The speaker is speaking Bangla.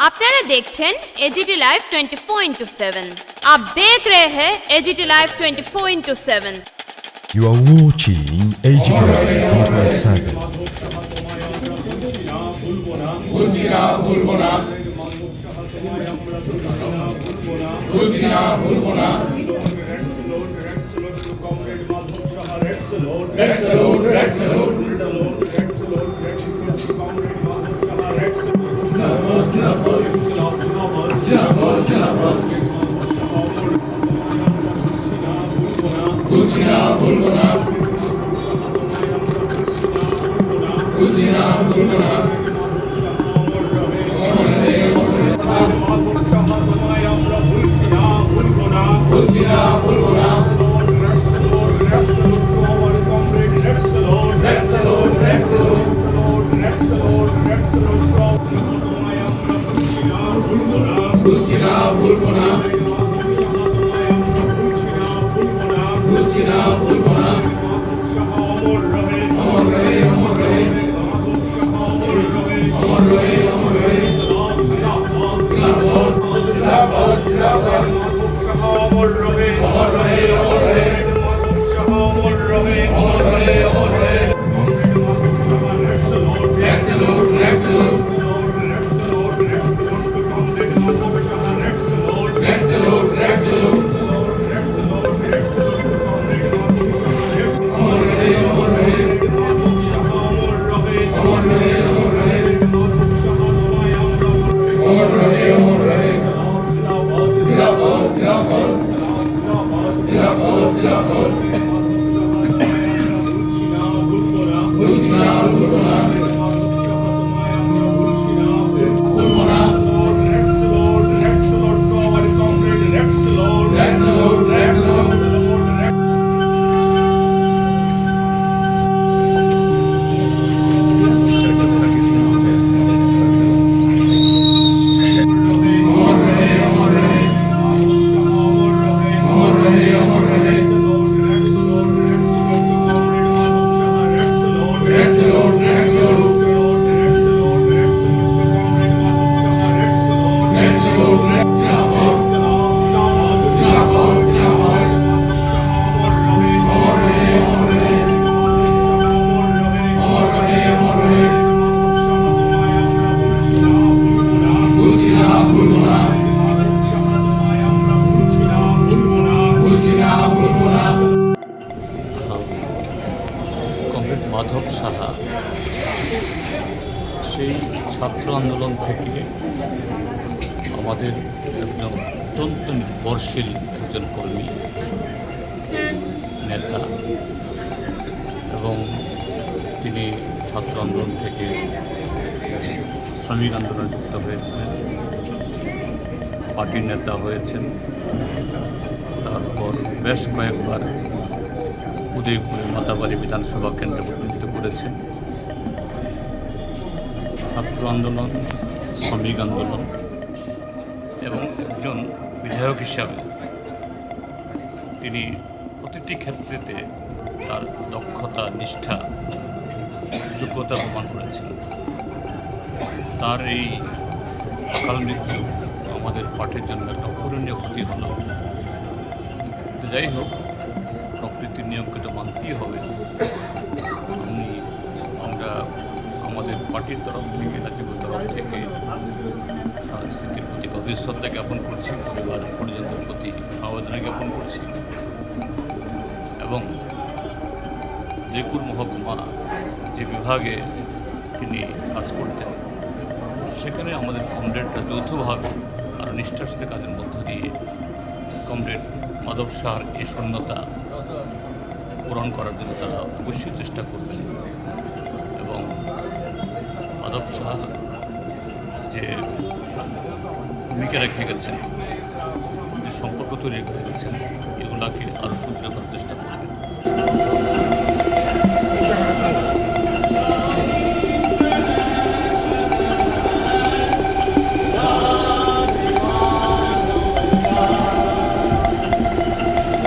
আপনারা দেখছেন एजीटी लाइव 24/7। आप देख रहे हैं AGT live 24/7। You are watching AGT Live 24/7. Madhab Saha সেই ছাত্র আন্দোলন থেকে আমাদের একজন অত্যন্ত নির্ভরশীল একজন কর্মী নেতা এবং তিনি ছাত্র আন্দোলন থেকে শ্রমিক আন্দোলনে যুক্ত হয়েছিলেন, পার্টির নেতা হয়েছেন, তারপর বেশ কয়েকবার উদয়পুর মাতাবাড়ি বিধানসভা কেন্দ্রে প্রতিনিধিত্ব করেছেন। ছাত্র আন্দোলন, শ্রমিক আন্দোলন এবং একজন বিধায়ক হিসাবে তিনি প্রতিটি ক্ষেত্রেতে তার দক্ষতা, নিষ্ঠা, যোগ্যতা প্রমাণ করেছেন। তার এই অকাল মৃত্যু আমাদের পার্টির জন্য একটা অপূরণীয় ক্ষতি হল। যাই হোক, প্রকৃতির নিয়মকে তো মানতেই হবে। আমরা আমাদের পার্টির তরফ থেকে, রাজ্যের তরফ থেকে স্মৃতির প্রতি গভীর শ্রদ্ধা জ্ঞাপন করছি, পরিবার পরিজনদের প্রতি সমবেদনা জ্ঞাপন করছি এবং জয়পুর মহকুমা যে বিভাগে তিনি কাজ করতেন সেখানে আমাদের কমরেডরা যৌথভাবে আর নিষ্ঠার সাথে কাজের মধ্য দিয়ে কমরেড মাধব সাহার এই শূন্যতা পূরণ করার জন্য তারা অবশ্যই চেষ্টা করছে এবং মাধব সাহা যে ভূমিকা রেখে গেছেন, যে সম্পর্ক তৈরি করে গেছেন, এগুলাকে আরও